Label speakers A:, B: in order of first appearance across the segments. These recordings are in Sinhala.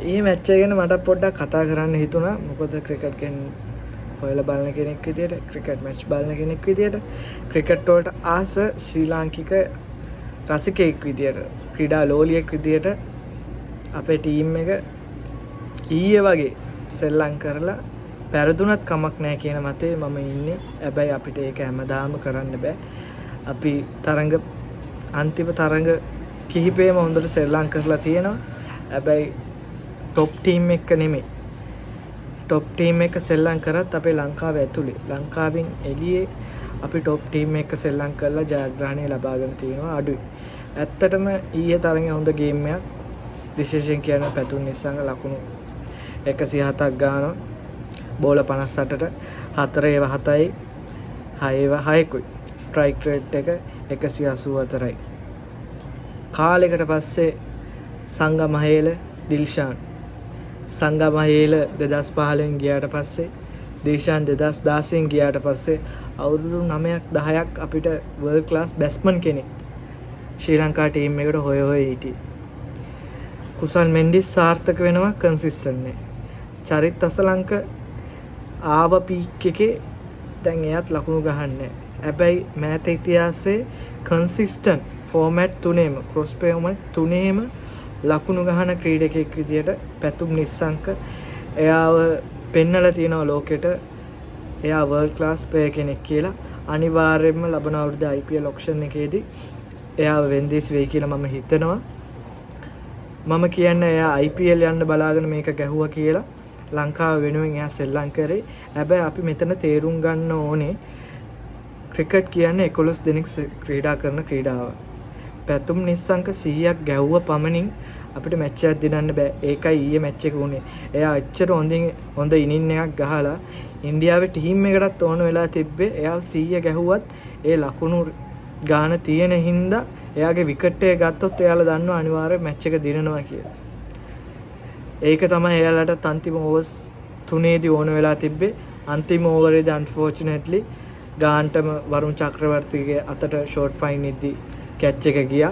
A: මේ මැච් එක ගැන මට පොඩ්ඩක් කතා කරන්න හිතුණා. මොකද ක්‍රිකට් ගැන හොයලා බලන කෙනෙක් විදියට, ක්‍රිකට් මැච් බලන කෙනෙක් විදියට, ක්‍රිකට් වලට ආස ශ්‍රී ලාංකික රසිකයෙක් විදියට, ක්‍රීඩා ලෝලියෙක් විදියට අපේ ටීම් එක ඊයේ වගේ සෙල්ලම් කරලා පෙරදුනත් කමක් නැහැ කියන මතේ මම ඉන්නේ. හැබැයි අපිට ඒක හැමදාම කරන්න බෑ. අපි අන්තිම තරඟ කිහිපෙම හොඳට සෙල්ලම් කරලා තියෙනවා. හැබැයි টොප් ටීම් එක නෙමෙයි. টොප් ටීම් එක සෙල්ලම් කරත් අපේ ලංකාව ඇතුලේ, ලංකාවෙන් එළියේ අපි টොප් ටීම් එක සෙල්ලම් කරලා ජයග්‍රහණය ලබාගෙන තියෙනවා අඩුයි. ඇත්තටම ඊයේ තරඟේ හොඳ ගේම් එකක්. විශේෂයෙන් කියන පැතුම් නිසංග ලකුණු 107ක් ගානවා. බෝල 58ට 4 ඒවා 7යි 6 ඒවා 6කුයි. ස්ට්‍රයික් රේට් එක 184යි. කාලයකට පස්සේ සංගමහේල දිල්ෂාන් සංගමහේල 2015 න් ගියාට පස්සේ දිල්ෂාන් 2016 න් ගියාට පස්සේ අවුරුදු 9ක් 10ක් අපිට වර්ල්ඩ් ක්ලාස් බැට්ස්මන් කෙනෙක් ශ්‍රී ලංකා ටීම් එකට හොය හිටියේ. කුසල් මෙන්ඩිස් සාර්ථක වෙනවා කන්සිස්ටන්ට් නේ. චරිත් අසලංක ආව පීක් එකේ දැන් එයාත් ලකුණු ගහන්නේ. හැබැයි මෑත ඉතිහාසයේ කන්සිස්ටන්ට් ෆෝමැට් තුනේම ක්‍රොස් ෆෝමැට් තුනේම ලකුණු ගහන ක්‍රීඩකයෙක් විදියට පැතුම් නිස්සංක එයාව පෙන්නලා තියෙනවා ලෝකෙට. එයා වර්ල්ඩ් ක්ලාස් ප්ලේයර් කෙනෙක් කියලා. අනිවාර්යයෙන්ම ලබන අවුරුද්දේ IPL ඔක්ෂන් එකේදී එයාව වෙන්දීස් වෙයි කියලා මම හිතනවා. මම කියන්නේ එයා IPL යන්න බලාගෙන මේක ගැහුවා කියලා. ලංකාව වෙනුවෙන් එයා සෙල්ලම් කරේ. හැබැයි අපි මෙතන තේරුම් ගන්න ඕනේ ක්‍රිකට් කියන්නේ 11 දෙනෙක් ක්‍රීඩා කරන ක්‍රීඩාවක්. පැතුම් නිස්සංක 100ක් ගැහුව පමණින් අපිට මැච් එකක් දිනන්න බෑ. ඒකයි ඊයේ මැච් එක උනේ. එයා එච්චර හොඳ ඉනින් එකක් ගහලා ඉන්දියාවේ ටීම් එකකටත් ඕන වෙලා තිබ්බේ. එයා 100 ගැහුවත් ඒ ලකුණු ගාන තියෙන හින්දා එයාගේ විකට් එක ගත්තොත් එයාලා දන්නවා අනිවාර්යෙන් මැච් එක දිනනවා කියලා. ඒක තමයි එයාලට අන්තිම ඕවර්ස් 3ේදී ඕන වෙලා තිබ්බේ. අන්තිම ඕවරේදී අන්ෆෝචුනේට්ලි ගාන්ටම වරුණ චක්‍රවර්තිගේ අතට ෂෝට් ෆයින් ඉද්දි කැච් එක ගියා.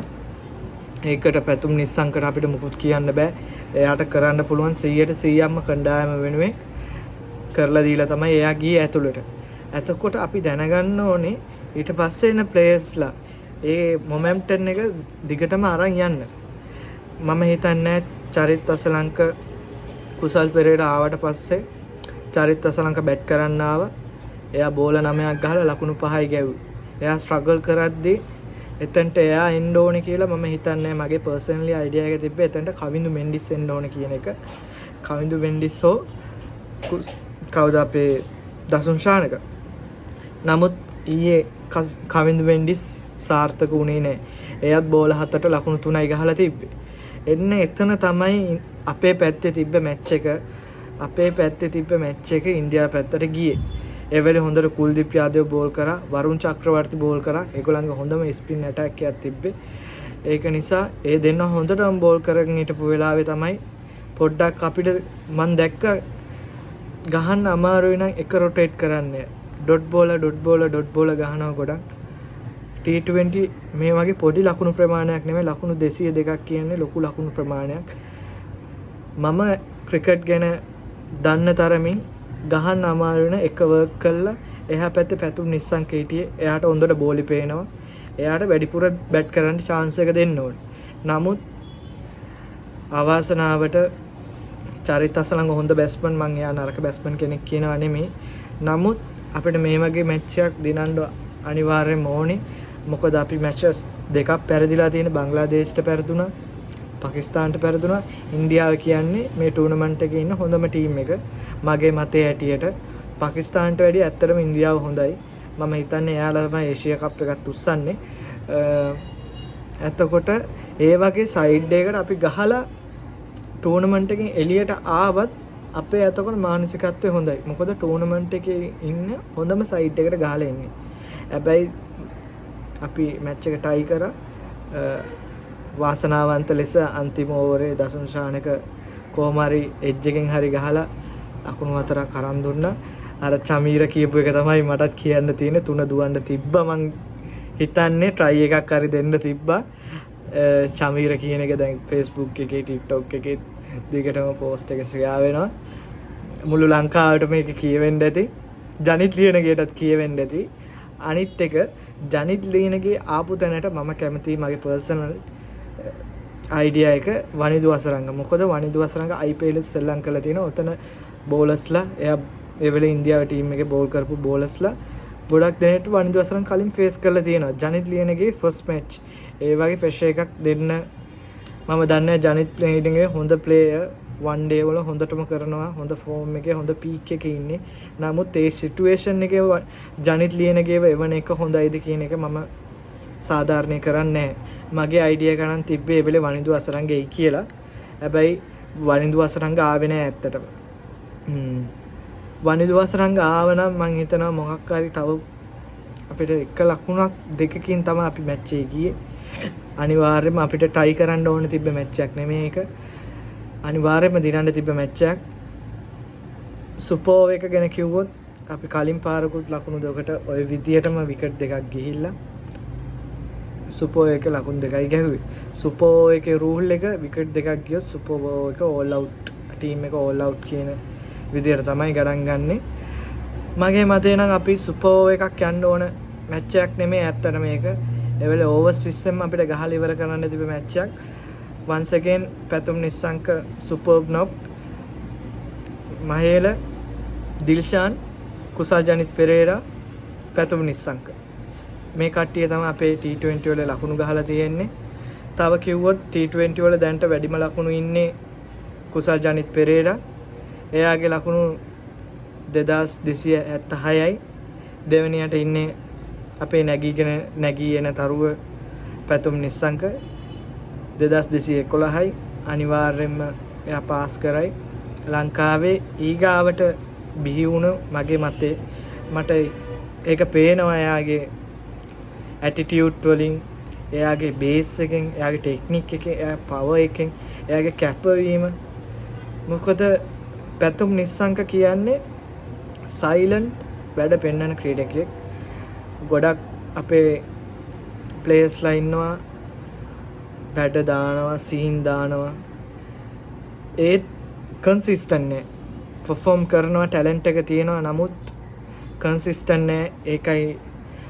A: ඒකට පැතුම් නිස්සංකට අපිට මුකුත් කියන්න බෑ. එයාට කරන්න පුළුවන් 100%ක්ම කණ්ඩායම වෙනුවෙන් කරලා දීලා තමයි එයා ගියේ ඇතුළට. එතකොට අපි දැනගන්න ඕනේ ඊට පස්සේ එන ප්ලේයර්ස්ලා ඒ මොමන්ටම් එක දිගටම අරන් යන්න. මම හිතන්නේ චරිත් අසලංක කුසල් පෙරේරා ආවට පස්සේ චරිත් අසලංක බැට් කරන්න ආවා. එයා බෝල 9ක් ගහලා ලකුණු 5යි ගැව්වා. එයා ස්ට්‍රගල් කරද්දී එතනට එයා එන්න ඕනේ කියලා මම හිතන්නේ. මගේ පර්සනලි අයිඩියා එක තිබ්බේ එතනට කවින්දු මෙන්ඩිස් එන්න ඕනේ කියන එක. කවින්දු මෙන්ඩිස් කවුද අපේ දසුන් ශානක. නමුත් ඊයේ කවින්දු මෙන්ඩිස් සාර්ථක වුණේ නැහැ. එයාත් බෝල 7ට ලකුණු 3යි ගහලා තිබ්බේ. එතන තමයි අපේ පැත්තේ තිබ්බ මැච් එක. අපේ පැත්තේ තිබ්බ මැච් එක ඉන්දියාව පැත්තට ගියේ. ඒ වෙලේ හොඳට කුල්දීප් යාදව බෝල් කරා, වරුණ චක්‍රවර්ති බෝල් කරා. ඒගොල්ලන්ගේ හොඳම ස්පින් ඇටැක් එකක් තිබ්බේ. ඒක නිසා ඒ දෙන්න හොඳටම බෝල් කරගෙන හිටපු වෙලාවේ තමයි පොඩ්ඩක් අපිට මම දැක්ක ගහන්න අමාරුයි නම් එක රොටේට් කරන්න. ඩොට් බෝල ගහනවා ගොඩක්. T20 මේ වගේ පොඩි ලකුණු ප්‍රමාණයක් නෙමෙයි, ලකුණු 202ක් කියන්නේ ලොකු ලකුණු ප්‍රමාණයක්. මම ක්‍රිකට් ගැන දන්න තරමින් ගහන්න අමාරු වෙන එක වර්ක් කළා. එහා පැත්තේ පැතුම් නිස්සංක හිටියේ. එයාට හොඳට බෝලි පේනවා. එයාට වැඩිපුර බැට් කරන්න chance එක දෙන්න ඕනේ. නමුත් අවාසනාවට චරිත අසලංග හොඳ බැට්ස්මන්, මං එයා නරක බැට්ස්මන් කෙනෙක් කියනවා නෙමෙයි. නමුත් අපිට මේ වගේ මැච් එකක් දිනන්න අනිවාර්යයෙන්ම ඕනේ. මොකද අපි මැචස් දෙකක් පෙරදිලා තියෙන. බංග්ලාදේශට පෙරදුනා, පාකිස්තාන්ට පෙරදුනා. ඉන්දියාව කියන්නේ මේ ටූර්නමන්ට් එකේ ඉන්න හොඳම ටීම් එක. මගේ මතය හැටියට පාකිස්තාන්ට වැඩිය ඇත්තටම ඉන්දියාව හොඳයි. මම හිතන්නේ එයාලා තමයි ඒෂියා කප් එකත් උස්සන්නේ. එතකොට ඒ වගේ සයිඩ් එකකට අපි ගහලා ටූර්නමන්ට් එකෙන් එළියට ආවත් අපේ එතකොට මානසිකත්වය හොඳයි. මොකද ටූර්නමන්ට් එකේ ඉන්න හොඳම සයිඩ් එකට ගහලා ඉන්නේ. හැබැයි අපි මැච් එක ටයි කරා. වාසනාවන්ත ලෙස අන්තිම ඕවරේ දසුන් ශානක කොහොම හරි එජ් එකෙන් හරි ගහලා ලකුණු 4ක් අරන් දුන්නා. අර චමීර කියපු එක තමයි මටත් කියන්න තියෙන්නේ. 3 දුවන්න තිබ්බා. මං හිතන්නේ try එකක් හරි දෙන්න තිබ්බා. චමීර කියන එක දැන් Facebook එකේ TikTok එකේ දිගටම පෝස්ට් එක ෂෙයා වෙනවා. මුළු ලංකාවට මේක කියවෙන්න ඇති. ජනිත් ලියනගේටත් කියවෙන්න ඇති. අනිත් එක ජනිත් ලියනගේ ආපු තැනට මම කැමතියි මගේ පර්සනල් අයිඩියා එක වනිදු වසරංග. මොකද වනිදු වසරංග IPL සෙල්ලම් කරලා තියෙනවා. ඔතන බෝලර්ස්ලා එයා ඒ වෙලේ ඉන්දියාවේ ටීම් එකේ බෝල් කරපු බෝලර්ස්ලා ගොඩක් දෙනෙක්ට වනිදු වසරංග කලින් ෆේස් කරලා තියෙනවා. ජනිත් ලියනගේ ෆස්ට් මැච් ඒ වගේ ප්‍රෙෂර් එකක් දෙන්න මම දන්නේ ජනිත් ප්ලේයින්ගේ හොඳ ප්ලේයර් වන් ඩේ වල හොඳටම කරනවා. හොඳ ෆෝම් එකේ හොඳ පීක් එකේ ඉන්නේ. නමුත් ඒ සිටුේෂන් එකේ ජනිත් ලියනගේව එවන එක හොඳයිද කියන එක මම සාධාරණය කරන්නේ නැහැ. මගේ අයිඩියා ගණන් තිබ්බේ ඒ වෙලේ වනිදු වසරංග එයි කියලා. හැබැයි වනිදු වසරංග ආවේ නැහැ ඇත්තටම. වනිදු වසරංග ආව නම් මං හිතනවා මොකක් හරි තව අපිට එක ලකුණක් දෙකකින් තමයි අපි මැච් එකේ ගියේ. අනිවාර්යයෙන්ම අපිට ටයි කරන්න ඕන තිබ්බ මැච් එකක් නෙමෙයි ඒක. අනිවාර්යයෙන්ම දිනන්න තිබ්බ මැච් එකක්. සුපර් එක ගැන කිව්වොත් අපි කලින් පාරකුත් ලකුණු දෙකට ওই විදියටම විකට් දෙකක් ගිහිල්ලා සුපර් එක ලකුණු දෙකයි ගැහුවේ. සුපර් එකේ රූල් එක විකට් දෙකක් ගියොත් සුපර් එක ඕල් අවුට් ටීම් එක ඕල් අවුට් කියන විදියට තමයි ගණන් ගන්නෙ. මගේ මතේ නම් අපි සුපර් එකක් යන්න ඕන මැච් එකක් නෙමෙයි ඇත්තට මේක. ඒ වෙලේ ඕවර්ස් 20ෙන් අපිට ගහලා ඉවර කරන්න තිබ්බ මැච් එකක්. once again පැතුම් නිස්සංක සුපර්බ් නොප් මහේල දිල්ෂාන් කුසල් ජනිත් පෙරේරා පැතුම් නිස්සංක මේ කට්ටිය තමයි අපේ T20 වල ලකුණු ගහලා තියෙන්නේ. තව කිව්වොත් T20 වල දැන්ට වැඩිම ලකුණු ඉන්නේ කුසල් ජනිත් පෙරේරා. එයාගේ ලකුණු 2276යි. දෙවෙනියට ඉන්නේ අපේ නැගී එන තරුව පැතුම් නිස්සංක 2211යි. අනිවාර්යයෙන්ම එයා පාස් කරයි. ලංකාවේ ඊගාවට බිහි වුණු මගේ මතේ මට ඒක පේනවා එයාගේ ඇටිටියුඩ් වලින්, එයාගේ බේස් එකෙන්, එයාගේ ටෙක්නික් එකෙන්, එයාගේ පවර් එකෙන්, එයාගේ කැපවීම. මොකද පැතුම් නිස්සංක කියන්නේ සයිලන්ට් වැඩ පෙන්වන ක්‍රීඩකයෙක්. ගොඩක් අපේ ප්ලේයර්ස්ලා ඉන්නවා වැඩ දානවා, සීන් දානවා, ඒත් කන්සිස්ටන්ට් නෑ. පර්ෆෝම් කරනවා, ටැලන්ට් එක තියෙනවා, නමුත් කන්සිස්ටන්ට් නෑ. ඒකයි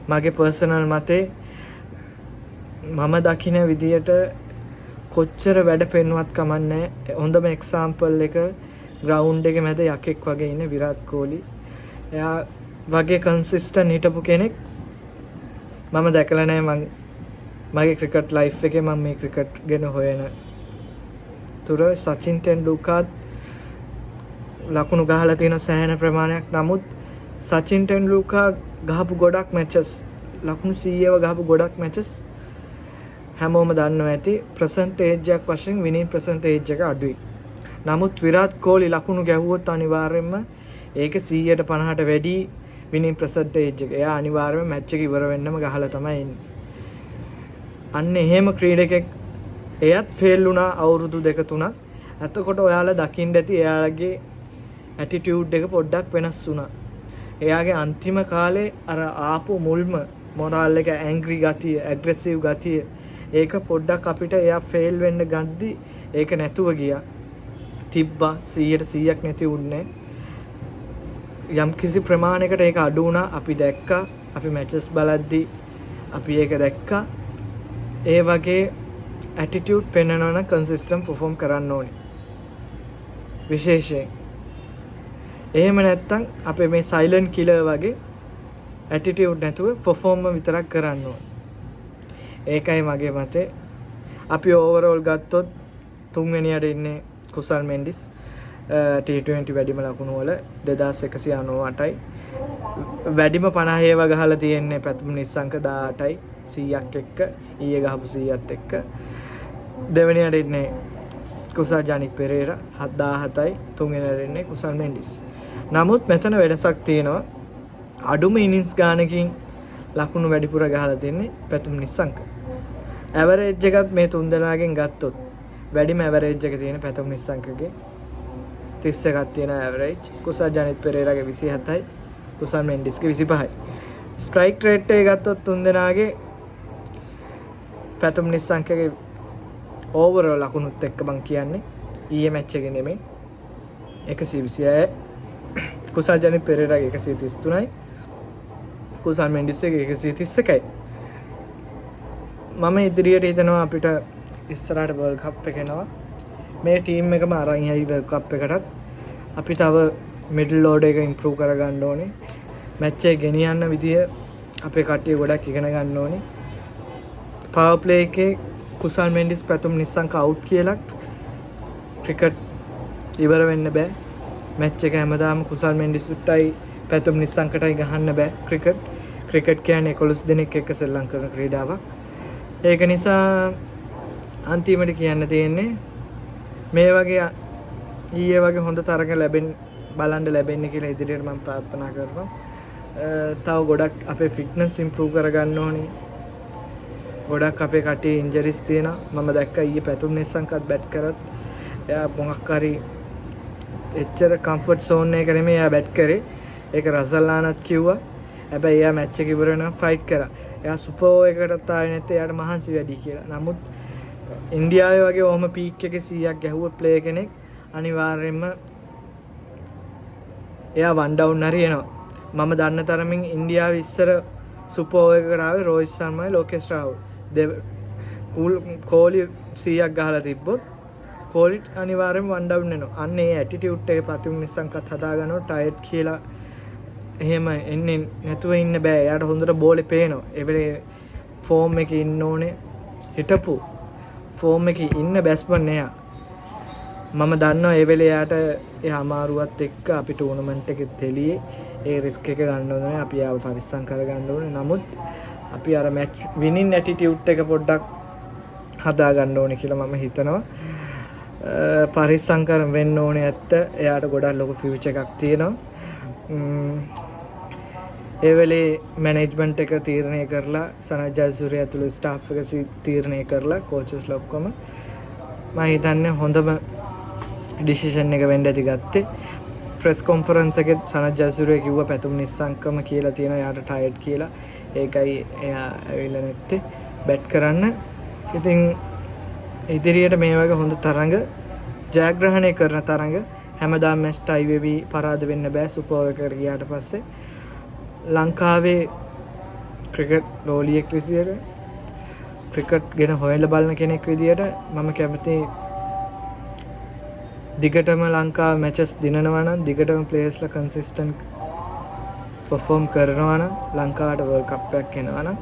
A: මගේ පර්සනල් මතේ. මම දකින විදියට කොච්චර වැඩ පෙන්නුවත් කමන්නේ. හොඳම එක්සාම්පල් එක ග්‍රවුන්ඩ් එකේ මැද යකෙක් වගේ ඉන්න විරාට් කෝලි. එයා වගේ කන්සිස්ටන්ට් හිටපු කෙනෙක් මම දැකලා නැහැ. මගේ ක්‍රිකට් ලයිෆ් එකේ මම මේ ක්‍රිකට් ගැන හොයන තුර සචින් ටෙන්ඩුල්කර් ලකුණු ගහලා තියෙන සෑහෙන ප්‍රමාණයක්. නමුත් සචින් ටෙන්ඩුල්කර් ගහපු ගොඩක් මැචස්, ලකුණු 100ව ගහපු ගොඩක් මැචස් හැමෝම දන්නවා ඇති. ප්‍රසන්ටේජ් එකක් වශයෙන් විනින් ප්‍රසන්ටේජ් එක අඩුයි. නමුත් විරාට් කෝලි ලකුණු ගැහුවොත් අනිවාර්යයෙන්ම ඒක 150ට වැඩි විනින් ප්‍රසන්ටේජ් එක. එයා අනිවාර්යයෙන්ම මැච් එක ඉවර වෙන්නම ගහලා තමයි එන්නේ. අන්න එහෙම ක්‍රීඩකෙක්. එයත් ෆේල් වුණා අවුරුදු 2-3ක්. එතකොට ඔයාලා දකින්න ඇති එයාගේ ඇටිටියුඩ් එක පොඩ්ඩක් වෙනස් වුණා. එයාගේ අන්තිම කාලේ අර ආපු මුල්ම මොරාල් එක, ඇන්ග්‍රි ගතිය, ඇග්‍රෙසිව් ගතිය, ඒක පොඩ්ඩක් අපිට එයා ෆේල් වෙන්න ගද්දි ඒක නැතුව ගියා. තිබ්බා 100%ක් නැති වුණේ. යම් කිසි ප්‍රමාණයකට ඒක අඩු වුණා. අපි දැක්කා. අපි මැචස් බලද්දි අපි ඒක දැක්කා. ඒ වගේ ඇටිටියුඩ් පෙන්වනවා නම් කන්සිස්ටන්ට් පර්ෆෝම් කරන්න ඕනේ. විශේෂයෙන්. එහෙම නැත්නම් අපේ මේ සයිලන්ට් කිලර් වගේ ඇටිටියුඩ් නැතුව පර්ෆෝම් විතරක් කරන්න ඕනේ. ඒකයි මගේ මතේ. අපි ඕවරෝල් ගත්තොත් තුන්වෙනියට ඉන්නේ කුසල් මෙන්ඩිස්. T20 වැඩිම ලකුණු වල 2198යි. වැඩිම 50ව ගහලා තියෙන්නේ පැතුම් නිස්සංක 18යි 100ක් එක්ක. ඊයේ ගහපු 100ත් එක්ක. දෙවෙනියට ඉන්නේ කුසල් ජනිත් පෙරේරා 17යි. තුන්වෙනියට ඉන්නේ කුසල් මෙන්ඩිස්. නමුත් මෙතන වෙනසක් තියෙනවා. අඩුම ඉනින්ස් ගානකින් ලකුණු වැඩිපුර ගහලා තින්නේ පැතුම් නිස්සංක. ඇවරේජ් එකත් මේ තුන් දෙනාගෙන් ගත්තොත් වැඩිම ඇවරේජ් එක තියෙන පැතුම් නිස්සංකගේ 31ක් තියෙන ඇවරේජ්. කුසල් ජනිත් පෙරේරාගේ 27යි. කුසල් මෙන්ඩිස්ගේ 25යි. ස්ට්‍රයික් රේට් එක ගත්තොත් තුන් දෙනාගේ පැතුම් නිස්සංකගේ ඕවරෝල් ලකුණුත් එක්ක මං කියන්නේ ඊයේ මැච් එකේ නෙමෙයි 126 කුසල් ජනිත් පෙරේරාගේ 133යි කුසල් මෙන්ඩිස්ගේ 131යි මම ඉදිරියට හිතනවා අපිට ඉස්සරහට වර්ල්ඩ් කප් එක එනවා මේ ටීම් එකම අරන් යයි වර්ල්ඩ් කප් එකටත් අපි තව මිඩල් ඕඩර් එක ඉම්ප්‍රූව් කරගන්න ඕනේ මැච් එක ගෙනියන්න විදිය අපේ කට්ටිය ගොඩක් ඉගෙන ගන්න ඕනේ පවර් ප්ලේ එකේ කුසල් මෙන්ඩිස් පැතුම් නිස්සංක අවුට් කියලා ක්‍රිකට් ඉවර වෙන්න බෑ මැච් එක හැමදාම කුසල් මෙන්ඩිස්ටයි පැතුම් නිස්සංකටයි ගහන්න බෑ ක්‍රිකට් කියන්නේ 11 දෙනෙක් එක්ක සෙල්ලම් කරන ක්‍රීඩාවක් ඒක නිසා අන්තිමට කියන්න තියෙන්නේ මේ වගේ ඊයේ වගේ හොඳ තරග බලන්න ලැබෙන්න කියලා ඉදිරියට මම ප්‍රාර්ථනා කරනවා තව ගොඩක් අපේ ෆිට්නස් ඉම්ප්‍රූව් කරගන්න ඕනේ ගොඩක් අපේ කටේ ඉන්ජරිස් තියෙනවා මම දැක්කා ඊයේ පැතුම් නිස්සංකත් බැට් කරත් එයා මොකක් හරි එච්චර කම්ෆර්ට් සෝන් එක නෙමෙයි එයා බැට් කරේ ඒක රසල්ලානත් කිව්වා හැබැයි එයා මැච් එක ඉවර වෙනවා ෆයිට් කරා එයා සුපර් ඕවර් එකටත් ආවේ නැත්නම් එයාට මහන්සි වැඩි කියලා නමුත් ඉන්දියාවේ වගේ ඔහම පීක් එකේ 100ක් ගැහුව ප්ලේ කෙනෙක් අනිවාර්යයෙන්ම එයා වන් ඩවුන් හරි එනවා මම දන්න තරමින් ඉන්දියාවේ ඉස්සර සුපර් ඕවර් එකට ආවේ රෝහිත් ශර්මයි ලෝකේෂ් රාහුල් කෝලි 100ක් ගහලා තිබ්බොත් කෝලිට අනිවාර්යයෙන්ම වන් ඩවුන් වෙනවා අන්න ඒ ඇටිටියුඩ් එක ප්‍රතිම නිස්සංකත් හදා ගන්නවා ටයර්ඩ් කියලා එහෙම එන්නේ නැතුව ඉන්න බෑ එයාට හොඳට බෝලේ පේනවා ඒ වෙලේ ෆෝම් එකේ ඉන්න ඕනේ හිටපු ෆෝම් එකේ ඉන්න බැස්මන් එයා මම දන්නවා ඒ වෙලේ එයාට ඒ අමාරුවත් එක්ක අපි ටූර්නමන්ට් එකෙත් දෙලියේ ඒ රිස්ක් එක ගන්න ඕනේ අපි ආව පරිස්සම් කරගන්න ඕනේ නමුත් අපි අර මැච් විනින් ඇටිටියුඩ් එක පොඩ්ඩක් හදා ගන්න ඕනේ කියලා මම හිතනවා පරිස්සම් කරන් වෙන්න ඕනේ ඇත්ත එයාට ගොඩක් ලොකු ෆියුචර් එකක් තියෙනවා ඒ වෙලේ මැනේජ්මන්ට් එක තීරණය කරලා සනත් ජයසූරිය ඇතුළු ස්ටාෆ් එක තීරණය කරලා කෝචස්ලා ඔක්කොම මම හිතන්නේ හොඳම ඩිසිෂන් එක වෙන්න ඇති ගත්තේ ප්‍රෙස් කොන්ෆරන්ස් එකේ සනත් ජයසූරිය කිව්වා පැතුම් නිස්සංකම කියලා තියෙනවා යාට ටයර්ඩ් කියලා ඒකයි එයා ඇවිල්ලා නැත්තේ බැට් කරන්න ඉතින් ඉදිරියට මේ වගේ හොඳ තරඟ ජයග්‍රහණය කරන තරඟ හැමදාම මැච් ටයි වෙවි පරාද වෙන්න බෑ සුපර් ඕවර් එකට ගියාට පස්සේ ලංකාවේ ක්‍රිකට් ලෝලියෙක් විදියට ක්‍රිකට් ගැන හොයලා බලන කෙනෙක් විදියට මම කැමති දිගටම ලංකාවේ මැචස් දිනනවා නම් දිගටම ප්ලේයර්ස්ලා කන්සිස්ටන්ට් පර්ෆෝම් කරනවා නම් ලංකාවට වර්ල්ඩ් කප් එකක් එනවා නම්